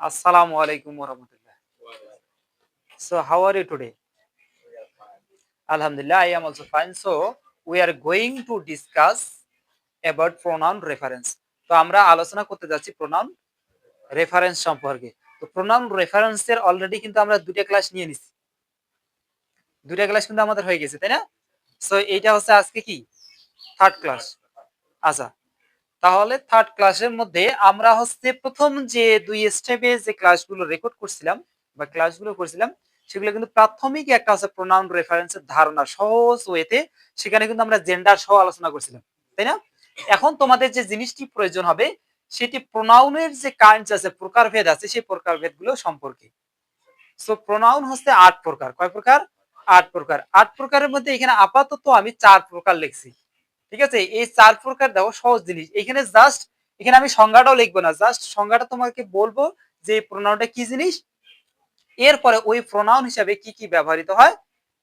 Assalamu alaikum warahmatullah. So, how are you today? Alhamdulillah, I am also fine. So, we are going to discuss about pronoun reference. তো আমরা আলোচনা করতে যাচ্ছি pronoun reference সম্পর্কে। তো pronoun reference এর already কিন্তু আমরা দুইটা ক্লাস নিয়ে নিছি। দুইটা ক্লাস কিন্তু আমাদের হয়ে গেছে, তাই না? সো এইটা হচ্ছে আজকে কি থার্ড ক্লাস। আচ্ছা, তাহলে থার্ড ক্লাসের মধ্যে আমরা হচ্ছে প্রথম যে দুই স্টেপে যে ক্লাসগুলো রেকর্ড করছিলাম বা ক্লাসগুলো করছিলাম সেগুলো কিন্তু প্রাথমিক একটা হচ্ছে প্রোনাউন রেফারেন্সের ধারণা সহজ ওয়েতে সেখানে কিন্তু আমরা জেন্ডার সহ আলোচনা করছিলাম, তাই না? এখন তোমাদের যে জিনিসটি প্রয়োজন হবে সেটি প্রোনাউনের যে কাইন্ডস আছে, প্রকারভেদ আছে, সেই প্রকারভেদগুলো সম্পর্কে। সো প্রোনাউন হচ্ছে ৮ প্রকার। কয় প্রকার? ৮ প্রকার। ৮ প্রকারের মধ্যে এখানে আপাতত আমি ৪ প্রকার লিখছি। ঠিক আছে, এই ৪ প্রকার দেখো সহজ জিনিস। এখানে জাস্ট এখানে আমি সংজ্ঞাটাও লিখবো না, জাস্ট সংজ্ঞাটা তোমাকে বলবো যে প্রোনাউনটা কি জিনিস, এরপরে ওই প্রোনাউন হিসাবে কি কি ব্যবহৃত হয়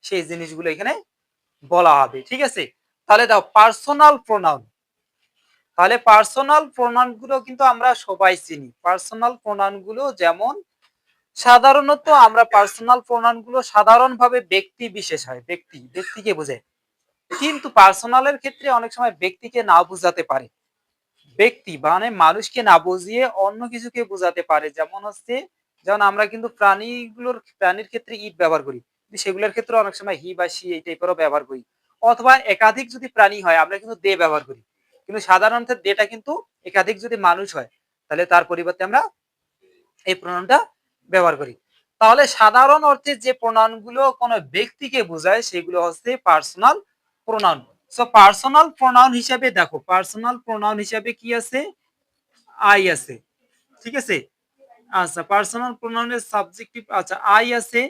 সেই জিনিসগুলো এখানে বলা হবে। ঠিক আছে, তাহলে দাও পার্সোনাল প্রোনাউন। তাহলে পার্সোনাল প্রোনাউন গুলো কিন্তু আমরা সবাই চিনি। পার্সোনাল প্রোনাউন গুলো যেমন সাধারণত আমরা পার্সোনাল প্রোনাউন গুলো সাধারণভাবে ব্যক্তি বিশেষ হয়, ব্যক্তিকে বোঝায়। কিন্তু পার্সোনালের ক্ষেত্রে অনেক সময় ব্যক্তিকে না বোঝাতে পারে, ব্যক্তি মানে মানুষকে না বুঝিয়ে অন্য কিছুকে বোঝাতে পারে। যেমন আমরা কিন্তু প্রাণীর ক্ষেত্রে ইট ব্যবহার করি, সেগুলোর ক্ষেত্রে অনেক সময় হি বা সি এই টাইপেরও ব্যবহার করি। অথবা একাধিক যদি প্রাণী হয় আমরা কিন্তু দে ব্যবহার করি, কিন্তু সাধারণত দেটা কিন্তু একাধিক যদি মানুষ হয় তাহলে তার পরিবর্তে আমরা এই প্রণয়নটা ব্যবহার করি। তাহলে সাধারণ অর্থে যে প্রণয়ন গুলো কোনো ব্যক্তিকে বোঝায় সেগুলো হচ্ছে personal pronoun. So personal pronoun হিসাবে দেখো, পার্সোনাল প্রোনাউন হিসাবে কি আছে? আই আছে। ঠিক আছে, আচ্ছা পার্সোনাল প্রোনাউনের সাবজেক্টিভ, আচ্ছা আই আছে,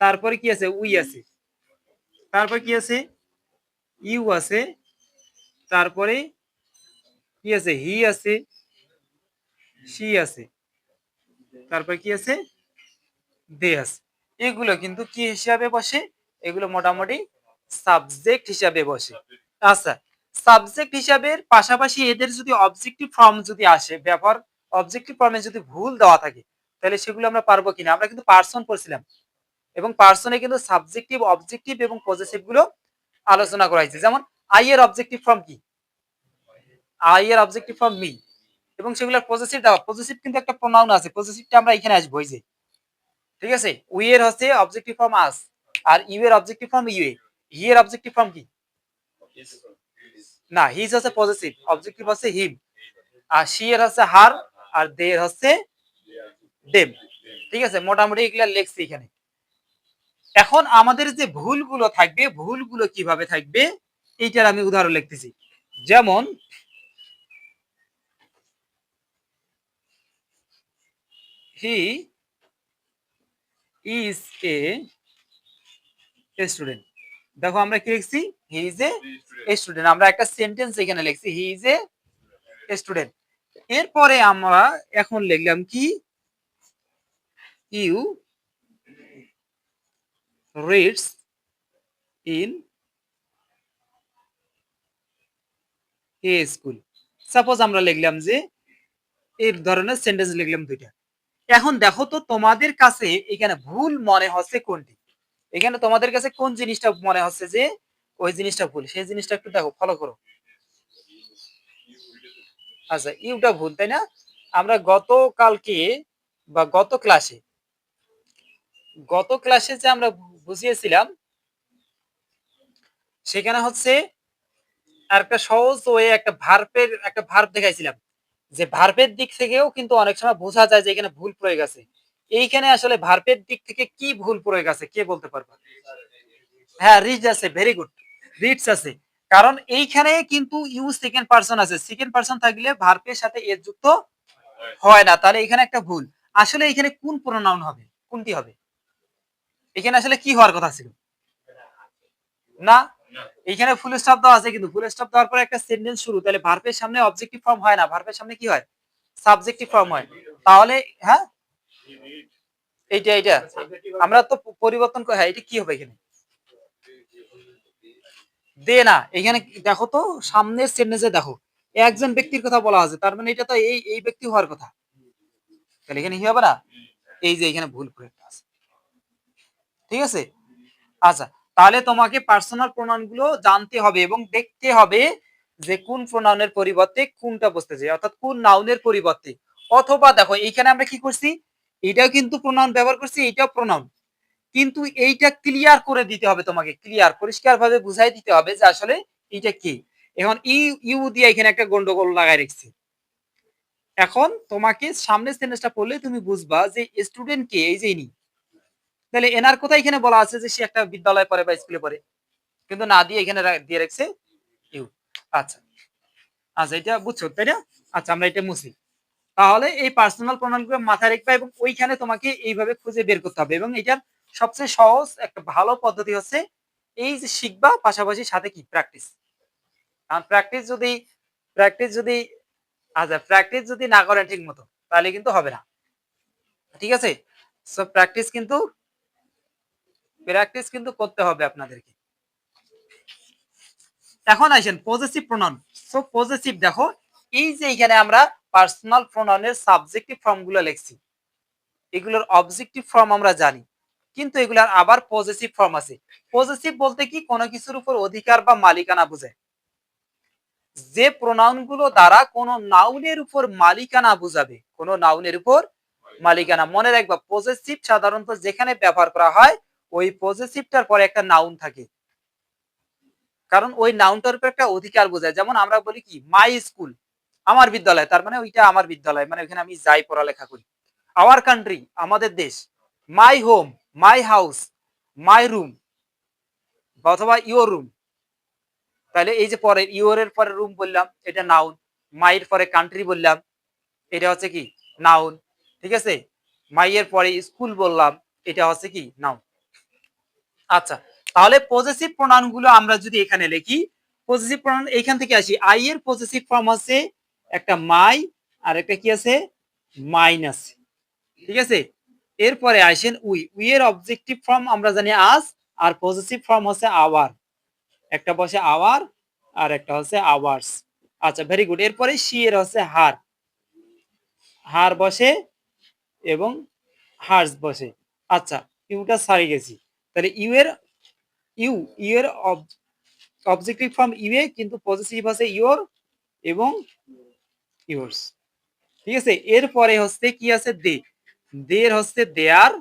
তারপরে কি আছে? উই আছে, তারপরে কি আছে? ইউ আছে, তারপরে কি আছে? হি আছে, সি আছে, তারপরে কি আছে? দে আছে। এগুলো কিন্তু কি হিসাবে বসে? এগুলো মোটামুটি সাবজেক্ট হিসাবে বসে। আচ্ছা, সাবজেক্ট হিসাবে পাশাপাশি এদের যদি অবজেক্টিভ ফর্ম যদি আসে, ব্যবহার অবজেক্টিভ ফর্মে যদি ভুল দেওয়া থাকে তাহলে সেগুলো আমরা পারবো কিনা। আমরা কিন্তু পার্সন পড়ছিলাম এবং পার্সনে কিন্তু সাবজেক্টিভ, অবজেক্টিভ এবং পজেসিভ গুলো আলোচনা করা হয়েছে। যেমন আই এর অবজেক্টিভ ফর্ম কি? আই এর অবজেক্টিভ ফর্ম মি, এবং সেগুলোর পজেসিভ দেওয়া। পজেসিভ কিন্তু একটা প্রোনাউন আছে, পজেসিভটা আমরা এখানে আসবো এই যে। ঠিক আছে, উই এর হচ্ছে অবজেক্টিভ ফর্ম আস, আর ইউ এর অবজেক্টিভ ফর্ম ইউ। হি এর অবজেক্টিভ ফর্ম কি? না, হিজ হচ্ছে পজিটিভ, অবজেক্টিভ হচ্ছে হিম। আর সি এর হচ্ছে হার, আর দে এর হচ্ছে দেম। ঠিক আছে, মোটামুটি এগুলা লেখছি এখানে। এখন আমাদের যে ভুলগুলো থাকবে, ভুলগুলো কিভাবে থাকবে এইটার আমি উদাহরণ লিখতেছি। যেমন হি ইজ এ স্টুডেন্ট। দেখো আমরা কি লিখছি? He is a student. আমরা একটা সেন্টেন্স এখানে লিখছি, হি ইজ এ স্টুডেন্ট। এরপরে আমরা এখন লিখলাম কি? You reads in a school. Suppose আমরা লিখলাম যে এই ধরনের সেন্টেন্স লিখলাম দুইটা। এখন দেখো তো তোমাদের কাছে এখানে ভুল মনে হচ্ছে কোনটি? এখানে তোমাদের কাছে কোন জিনিসটা মনে হচ্ছে যে ওই জিনিসটা ভুল? সেই জিনিসটা একটু দেখো, ফলো করো। আচ্ছা, ইউটা ভুল, তাই না? আমরা গতকালকে বা গত ক্লাসে যে আমরা বুঝিয়েছিলাম সেখানে হচ্ছে আর একটা সহজ ওয়ে একটা ভার্ব দেখাইছিলাম, যে ভার্বের দিক থেকেও কিন্তু অনেক সময় বোঝা যায় যে এখানে ভুল প্রয়োগ আছে। এইখানে আসলে ভার্বের দিক থেকে কি ভুল প্রয়োগ আছে কে বলতে পারবে? হ্যাঁ, রিচ আছে, ভেরি গুড, রিডস আছে। কারণ এইখানে কিন্তু ইউ সেকেন্ড পারসন আছে, সেকেন্ড পারসন থাকলে ভার্বের সাথে এর যুক্ত হয় না, তাহলে এখানে একটা ভুল। আসলে এখানে কোন প্রোনাউন হবে, কোনটি হবে? এখানে আসলে কি হওয়ার কথা ছিল? না, এখানে ফুল স্টপ দেওয়া আছে, কিন্তু ফুল স্টপ দেওয়ার পরে একটা সেন্টেন্স শুরু, তাহলে ভার্বের সামনে অবজেক্টিভ ফর্ম হয় না, ভার্বের সামনে কি হয়? সাবজেক্টিভ ফর্ম হয়। তাহলে হ্যাঁ, এইটা আমরা তো পরিবর্তন করে, হ্যাঁ এটা কি হবে এখানে? দে না, এখানে দেখো তো সামনের সেন্টেন্সে দেখো একজন ব্যক্তির কথা বলা আছে, তার মানে এটা তো এই ব্যক্তি হওয়ার কথা। তাহলে এখানে কি হবে না, এই যে এখানে ভুল করে আছে, ঠিক আছে। আচ্ছা, তাহলে তোমাকে পার্সোনাল প্রোনাউন গুলো জানতে হবে এবং দেখতে হবে যে কোন প্রোনাউনের পরিবর্তে কোনটা বসতেছে, অর্থাৎ কোন নাউনের পরিবর্তে। অথবা দেখো এইখানে আমরা কি করছি, এটাও কিন্তু প্রোনাউন ব্যবহার করছি, এটাও প্রোনাউন, কিন্তু এইটা ক্লিয়ার করে দিতে হবে তোমাকে, ক্লিয়ার পরিষ্কার ভাবে বুঝাই দিতে হবে যে আসলে এইটা কি। এখন ইউ দিয়ে এখানে একটা গন্ডগোল লাগাই রেখেছি। এখন তোমাকে সামনের সেন্টেন্সটা পড়লে তুমি বুঝবা যে স্টুডেন্ট কে, এই যে ইনি, তাহলে এনার কথা এখানে বলা আছে যে সে একটা বিদ্যালয়ে পড়ে বা স্কুলে পড়ে, কিন্তু না দিয়ে এখানে দিয়ে রাখছে ইউ। আচ্ছা, আচ্ছা এটা বুঝছো তাই না? আচ্ছা আমরা এটা মুছি। তাহলে এই পার্সোনাল প্রোনাউনগুলো মাথায় রাখবে এবং ওইখানে তোমাকে এইভাবে খুঁজে বের করতে হবে, এবং এটার সবচেয়ে সহজ একটা ভালো পদ্ধতি হচ্ছে এই যে শিখবা পাশাপাশি সাথে কি প্র্যাকটিস। কারণ প্র্যাকটিস যদি আচ্ছা প্র্যাকটিস যদি না করেন ঠিক মতো তাহলে কিন্তু হবে না, ঠিক আছে। সো প্র্যাকটিস কিন্তু করতে হবে আপনাদেরকে। এখন আসেন পজেসিভ প্রোনাউন। সো পজেসিভ দেখো, এই যে এখানে আমরা পার্সোনাল প্রোনাউনের সাবজেক্টিভ ফর্ম গুলো লিখছি, এগুলোর অবজেক্টিভ ফর্ম আমরা জানি, কিন্তু এগুলার আবার পজেসিভ ফর্ম আছে। পজেসিভ বলতে কি, কোনো কিছুর উপর অধিকার বা মালিকানা বোঝায়। যে প্রোনাউন গুলো দ্বারা কোনো নাউনের উপর মালিকানা বুঝাবে, কোনো নাউনের উপর মালিকানা। মনে রাখবা পজেসিভ সাধারণত যেখানে ব্যবহার করা হয় ওই পজেসিভটার পরে একটা নাউন থাকে, কারণ ওই নাউনটার উপর একটা অধিকার বোঝায়। যেমন আমরা বলি কি মাই স্কুল, আমার বিদ্যালয়, তার মানে ওইটা আমার বিদ্যালয়, মানে ওইখানে আমি যাই পড়ালেখা করি। আওয়ার কান্ট্রি, আমাদের দেশ। My home, my house, my room, অথবা ইওর রুম। তাহলে এই যে পরে ইওর এর পরে রুম বললাম, এটা নাউন। মাইয়ের পরে কান্ট্রি বললাম, এটা হচ্ছে কি নাউন, ঠিক আছে। মাইয়ের পরে স্কুল বললাম, এটা হচ্ছে কি নাউন। আচ্ছা, তাহলে পজেসিভ প্রোনাউন গুলো আমরা যদি এখানে লিখি, পজেসিভ প্রোনাউন এইখান থেকে আসি। আই এর পজেসিভ ফর্ম আছে একটা মাই, আর একটা কি আছে মাইন আছে, ঠিক আছে। এরপরে আসেন উই এর অবজেক্টিভ ফর্ম আমরা জানি আস, আর পজেসিভ ফর্ম হচ্ছে আওয়ার, একটা বসে আওয়ার আর একটা হচ্ছে আওয়ার্স। আচ্ছা ভেরি গুড। এরপরে সি এর হচ্ছে হার, হার বসে এবং হার্স বসে। আচ্ছা ইউটা সারি গেছি। তাহলে ইউ ইউ এর অবজেক্টিভ ফর্ম ইউ এ, কিন্তু পজিটিভ আছে ইওর এবং ইওর্স, ঠিক আছে। এরপরে হচ্ছে কি আছে দে, দের হচ্ছে দেয়ার,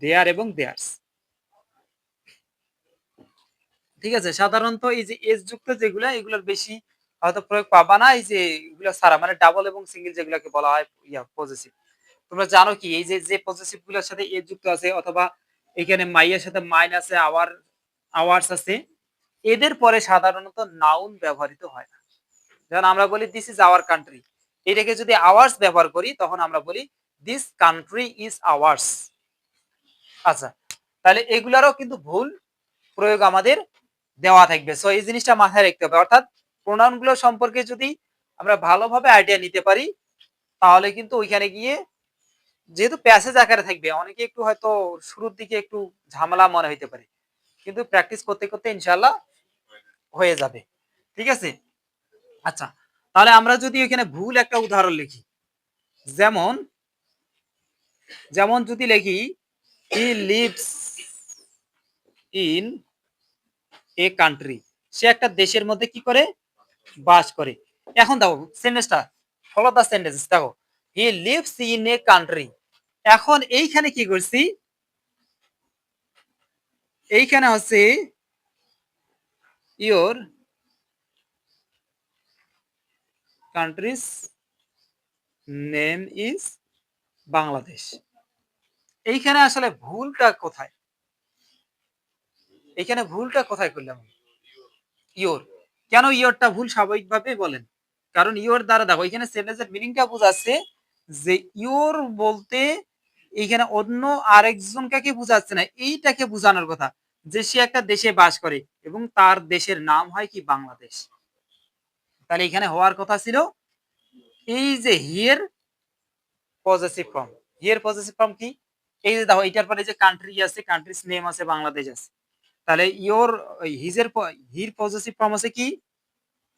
দেয়ার এবং দেয়ার্স, ঠিক আছে। সাধারণত এই যে এস যুক্ত যেগুলা, এগুলোর বেশি হয়তো প্রয়োগ পাবা না, এই যে এগুলো ছাড়া, মানে ডাবল এবং সিঙ্গেল যেগুলোকে বলা হয় ইয়া পজিটিভ। তোমরা জানো কি এই যে যে পজিটিভ গুলোর সাথে এ যুক্ত আছে, অথবা এখানে মাইয়ের সাথে মাইন আছে, আওয়ার্স আছে, এদের পরে সাধারণত নাউন ব্যবহৃত হয় না। যেমন আমরা বলি দিস ইজ আওয়ার কান্ট্রি, এটাকে যদি আওয়ার্স ব্যবহার করি তখন আমরা বলি দিস কান্ট্রি ইজ আওয়ার্স। আচ্ছা, তাহলে এগুলারও কিন্তু ভুল প্রয়োগ আমাদের দেওয়া থাকবে। সো এই জিনিসটা মাথায় রাখতে হবে। অর্থাৎ প্রোনাউন গুলো সম্পর্কে যদি আমরা ভালোভাবে আইডিয়া নিতে পারি, তাহলে কিন্তু ওইখানে গিয়ে, যেহেতু প্যাসেজ আকারে থাকবে, অনেকে একটু হয়তো শুরুর দিকে একটু ঝামেলা মনে হইতে পারে, কিন্তু প্র্যাকটিস করতে করতে ইনশাল্লাহ হয়ে যাবে, ঠিক আছে। আচ্ছা, তাহলে আমরা যদি এখানে ভুল একটা উদাহরণ লিখি, যেমন যেমন যদি লিখি he lives in a country, সে একটা দেশের মধ্যে কি করে বাস করে। এখন দেখো সেন্টেন্সটা, ফলো দা সেন্টেন্স, দেখো হি লিভস ইন এ কান্ট্রি। এখন এইখানে কি করছি, এইখানে হচ্ছে your countries name is Bangladesh. এইখানে আসলে ভুলটা কোথায়, এইখানে ভুলটা কোথায় করলাম, ইওর। কেন ইওরটা ভুল স্বাভাবিকভাবে বলেন, কারণ ইওর দ্বারা দেখো এখানে সেন্টেন্সের মিনিংটা বোঝাচ্ছে যে ইওর বলতে এইখানে অন্য আরেকজনকে বোঝাচ্ছে না, এইটাকে বোঝানোর কথা যে সে একটা দেশে বাস করে এবং তার দেশের নাম হয় কি বাংলাদেশ। তাহলে এখানে হওয়ার কথা ছিল এই যে হিয়ের পজেসিভ ফর্ম। হিয়ের পজেসিভ ফর্ম কি, এই যে দেখো এটার পরে যে কান্ট্রি আছে, কান্ট্রিজ নেম আছে, বাংলাদেশ আছে। তাহলে ইওর হিজের হির পজেসিভ ফর্ম আছে কি,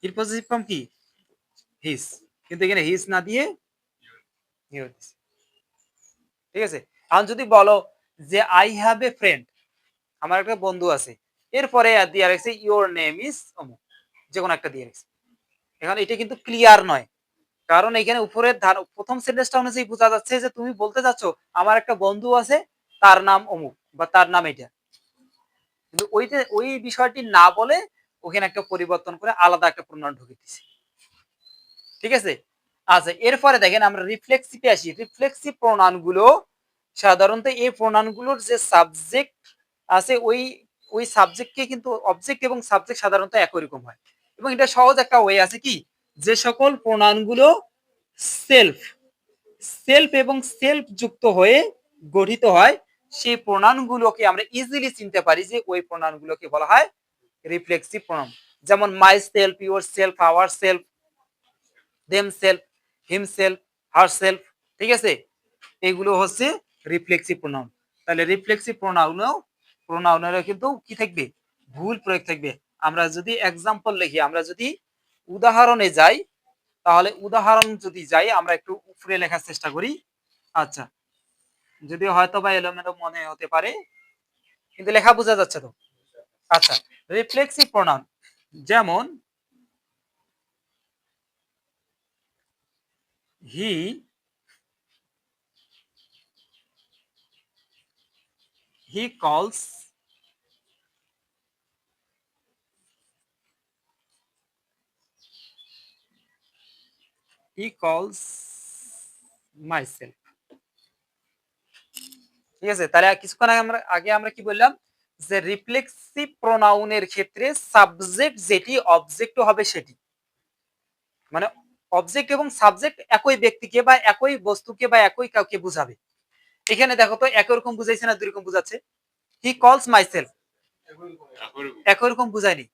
হির পজেসিভ ফর্ম কি হিস, কিন্তু এখানে হিস না দিয়ে ইউর দিছি, ঠিক আছে। এখন যদি বলো যে আই হ্যাভ এ ফ্রেন্ড, আমার একটা বন্ধু আছে, এরপরে দিয়ে রাখছে ইউর নেম ইজ অমুক, যে কোনো একটা দিয়ে রাখছে। এখন এটা কিন্তু ক্লিয়ার নয়, কারণ এখানে উপরের প্রথম সেন্টেন্সটা অনুযায়ী বোঝা যাচ্ছে যে তুমি বলতে চাচ্ছ আমার একটা বন্ধু আছে, তার নাম অমুক বা তার নাম এটা, কিন্তু ওই বিষয়টি না বলে ওখানে একটা পরিবর্তন করে আলাদা একটা প্রণয়ন ঢুকে দিচ্ছে, ঠিক আছে। আচ্ছা, এরপরে দেখেন আমরা রিফ্লেক্সিভে আসি। রিফ্লেক্সিভ প্রণয়ন গুলো সাধারণত এই প্রণয়ন গুলোর যে সাবজেক্ট আছে ওই সাবজেক্টকে কিন্তু অবজেক্ট এবং সাবজেক্ট সাধারণত একই রকম হয়, এবং এটা সহজ একটা ওয়ে আছে কি, যে সকল প্রণয়ন গুলো সেলফ সেলফ এবং সেলফ যুক্ত হয়ে গঠিত হয়, সেই প্রণয়নগুলোকে আমরা ইজিলি চিনতে পারি যে ওই প্রণয়নগুলোকে বলা হয় রিফ্লেক্সিভ প্রণয়ন। যেমন my self, your self, our self, them self, him self, her self, ঠিক আছে। এগুলো হচ্ছে রিফ্লেক্সিভ প্রোনাউন। তাহলে রিফ্লেক্সিভ প্রোনাউনের কিন্তু কি থাকবে, ভুল প্রয়োগ থাকবে। আমরা যদি এক্সাম্পল লিখি, আমরা যদি উদাহরণে যাই, তাহলে উদাহরণ যদি যাই আমরা একটু উপরে লেখার চেষ্টা করি। আচ্ছা, যদি হয়তো বা এলোমেলো মনে হতে পারে, কিন্তু লেখা বোঝা যাচ্ছে তো। আচ্ছা, রিফ্লেক্সিভ প্রোনাউন যেমন হি হি কলস হি কলস মাইসেলফ, ঠিক আছে। তাহলে কিছুক্ষণ আগে আমরা কি বললাম, যে রিফ্লেক্সিভ প্রোনাউনের ক্ষেত্রে সাবজেক্ট যেটি অবজেক্ট হবে সেটি, মানে অবজেক্ট এবং সাবজেক্ট একই ব্যক্তিকে বা একই বস্তুকে বা একই কাউকে বুঝাবে। এখানে দেখো তো একই রকম বুঝাইছে না দুই রকম বুঝাচ্ছে? হি কলস মাইসেলফ একই রকম বুঝায়নি।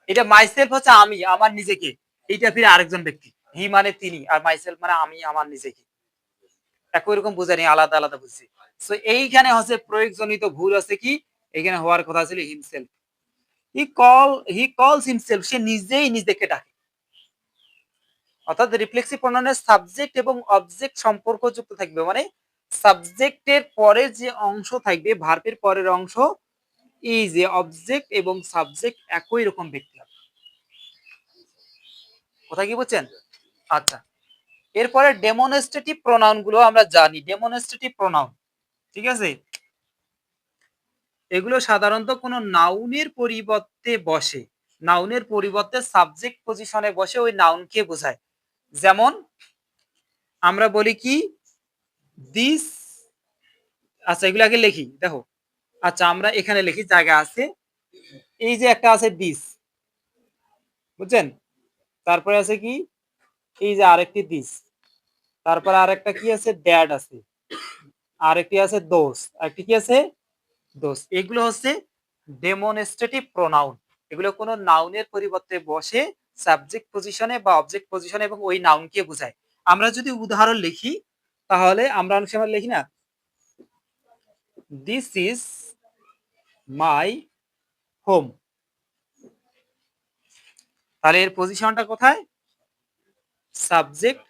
এটা মাইসেলফ হচ্ছে আমি, আমার নিজেকে, এইটা ফিরে আরেকজন ব্যক্তি। হি মানে তিনি, আর মাইসেলফ মানে আমি আমার নিজেকে। একই রকম বুঝায়নি, আলাদা আলাদা বুঝছি। সো এইখানে হচ্ছে প্রয়োগজনিত ভুল আছে কি, এখানে হওয়ার কথা ছিল হিমসেলফ। হি কলস হিমসেলফ, সে নিজেই নিজেকে ডাকে। অর্থাৎ রিফ্লেক্সিভ প্রোনাউনের সাবজেক্ট এবং অবজেক্ট সম্পর্ক যুক্ত থাকবে, মানে সাবজেক্টের পরে যে অংশ থাকবে, ভার্বের পরের অংশ, এই যে অবজেক্ট এবং সাবজেক্ট একই রকম ব্যক্তি হবে। কথা কি বুঝছেন? আচ্ছা, এরপরে ডেমনস্ট্রেটিভ প্রোনাউন গুলো আমরা জানি। ডেমনস্ট্রেটিভ প্রোনাউন, ঠিক আছে, এগুলো সাধারণত কোনো নাউনের পরিবর্তে বসে, নাউনের পরিবর্তে সাবজেক্ট পজিশনে বসে ওই নাউনকে বোঝায়। যেমন আমরা বলি কি দিস, আচ্ছা এগুলো আগে লিখি দেখো। আচ্ছা, আমরা এখানে লিখি, জায়গা আছে, এই যে একটা আছে দিস, বুঝছেন, তারপরে আছে কি এই যে আরেকটি দিস, তারপরে আরেকটা কি আছে ড্যাড আছে, আরেকটি আছে দোস, আরেকটি কি আছে দোস। এগুলো হচ্ছে ডেমনস্ট্রেটিভ প্রোনাউন। এগুলো কোনো নাউনের পরিবর্তে বসে সাবজেক্ট পজিশনে বা অবজেক্ট পজিশনে এবং ওই নাউনকে বোঝায়। আমরা যদি উদাহরণ লিখি, তাহলে আমরা অনেক সময় লিখি না, দিস ইজ মাই হোম, তাহলে এর পজিশনটা কোথায়, সাবজেক্ট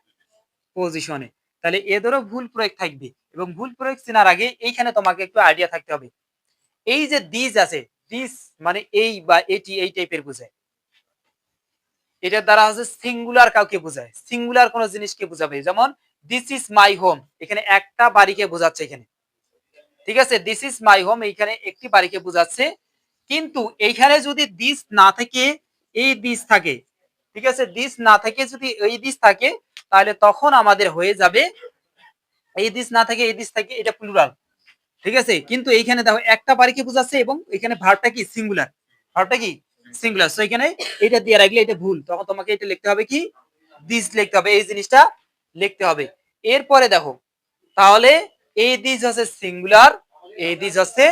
পজিশনে। তাহলে এদেরও ভুল প্রয়োগ থাকবে, এবং ভুল প্রয়োগ চেনার আগে এইখানে তোমাকে একটু আইডিয়া থাকতে হবে। এই যে দিস আছে, দিস মানে এই বা এটি, এই টাইপের বোঝায়। এটার দ্বারা হচ্ছে সিঙ্গুলার কাউকে বোঝায়, সিঙ্গুলার কোন জিনিসকে বোঝাবে। যেমন দিস ইজ মাই হোম, এখানে একটা বাড়িকে বোঝাচ্ছে এখানে, ঠিক আছে। দিস ইজ মাই হোম, এইখানে একটি বাড়িকে বোঝাচ্ছে। কিন্তু এইখানে যদি দিস না থেকে এই দিস থাকে, ঠিক আছে, দিস না থেকে যদি এই দিস থাকে, তাহলে তখন আমাদের হয়ে যাবে এই দিস না থাকে এই দিস থাকে, এটা প্লুরাল, ঠিক আছে। কিন্তু এইখানে দেখো একটা বাড়িকে বোঝাচ্ছে এবং এখানে ভার্বটা কি সিঙ্গুলার, ভার্বটা কি সিঙ্গুলার। সো এখানে এটা দিয়ে রাখলে এটা ভুল, তখন তোমাকে এটা লিখতে হবে কি দিস লিখতে হবে, এই জিনিসটা লিখতে হবে। এরপরে দেখো, তাহলে এই দিস হচ্ছে সিঙ্গুলার, এই দিস হচ্ছে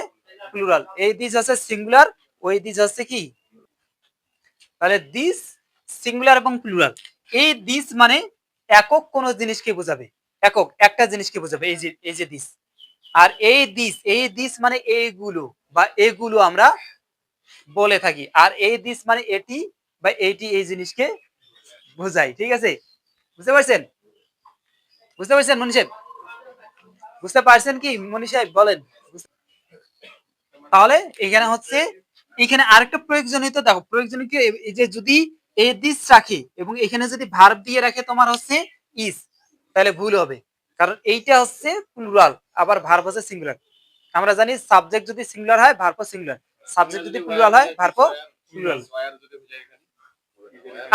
প্লুরাল, এই দিস হচ্ছে সিঙ্গুলার, ওই দিস হচ্ছে কি, তাহলে দিস সিঙ্গুলার এবং প্লুরাল। এই দিস মানে একক কোন জিনিসকে বোঝাবে, একক একটা জিনিসকে বোঝাবে, এই যে দিস। আর এই দিস মানে এইগুলো বা এগুলো আমরা বলে থাকি। আর এই দিস মানে এটি বা এইটি, এই জিনিসকে বোঝাই, ঠিক আছে। বুঝতে পারছেন? বুঝতে পারছেন মনি সাহেব? বুঝতে পারছেন কি মনি সাহেব বলেন? তাহলে এখানে হচ্ছে এখানে আরেকটা প্রয়োজনীয়তা দেখো, প্রয়োজনীয় কি এই যে যদি এ দিস রাখে এবং এখানে যদি ভার্ব দিয়ে রাখে তোমার হচ্ছে ইজ, তাহলে ভুল হবে। কারণ এইটা হচ্ছে প্লুরাল, আবার ভার্ব হচ্ছে সিঙ্গুলার। আমরা জানি সাবজেক্ট যদি সিঙ্গুলার হয় ভার্ব সিঙ্গুলার, সাবজেক্ট যদি প্লুরাল হয় ভার্ব প্লুরাল।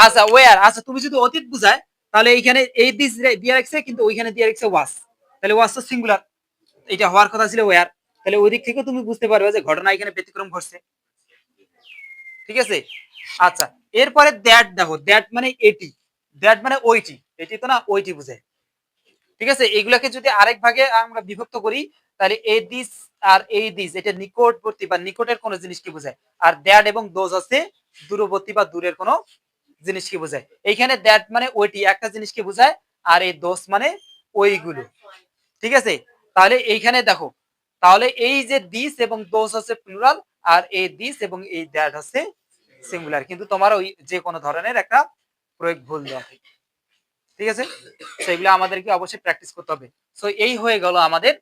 আচ্ছা ওয়্যার, আচ্ছা তুমি যদি অতীত বুঝায় তাহলে এইখানে এই দিস দিয়ে রাখছে কিন্তু ওইখানে দিয়ে রাখছে ওয়াস, তাহলে ওয়াস তো সিঙ্গুলার, এটা হওয়ার কথা ছিল ওয়্যার। তাহলে ওই দিক থেকে তুমি বুঝতে পারবে যে ঘটনা এখানে ব্যতিক্রম ঘটছে। ঠিক আছে। আচ্ছা, এরপরে দ্যাট দেখো, দ্যাট মানে এটি, দ্যাট মানে ওইটি, এটি তো না ওইটি বুঝায়। ঠিক আছে, এগুলাকে যদি আরেক ভাগে আমরা বিভক্ত করি তাহলে এই দিস আর এই দিস এটা নিকটবর্তী বা নিকটের কোনো জিনিসকে বোঝায়, আর দ্যাট এবং দোজ হচ্ছে দূরবর্তী বা দূরের কোনো জিনিসকে বোঝায়। এইখানে দ্যাট মানে ওইটি একটা জিনিসকে বোঝায়, আর এই দোষ মানে ওইগুলো। ঠিক আছে, তাহলে এইখানে দেখো, তাহলে এই যে দিস এবং দোষ হচ্ছে প্লুরাল, আর এই দিস এবং এই দ্যাট হচ্ছে সিঙ্গুলার, কিন্তু তোমার ওই যে কোনো ধরনের একটা প্রয়োগ ভুল দেওয়া থাকে। ঠিক আছে, সেগুলো আমাদেরকে অবশ্যই প্র্যাকটিস করতে হবে। সো এই হয়ে গেল আমাদের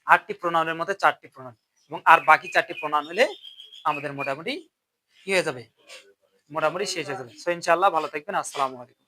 8টি প্রোনাউনের মধ্যে 4টি প্রোনাউন, এবং আর বাকি 4টি প্রোনাউন হলে আমাদের মোটামুটি কি হয়ে যাবে, মোটামুটি শেষ হয়ে যাবে। সো ইনশাআল্লাহ ভালো থাকবেন। আসসালামু আলাইকুম।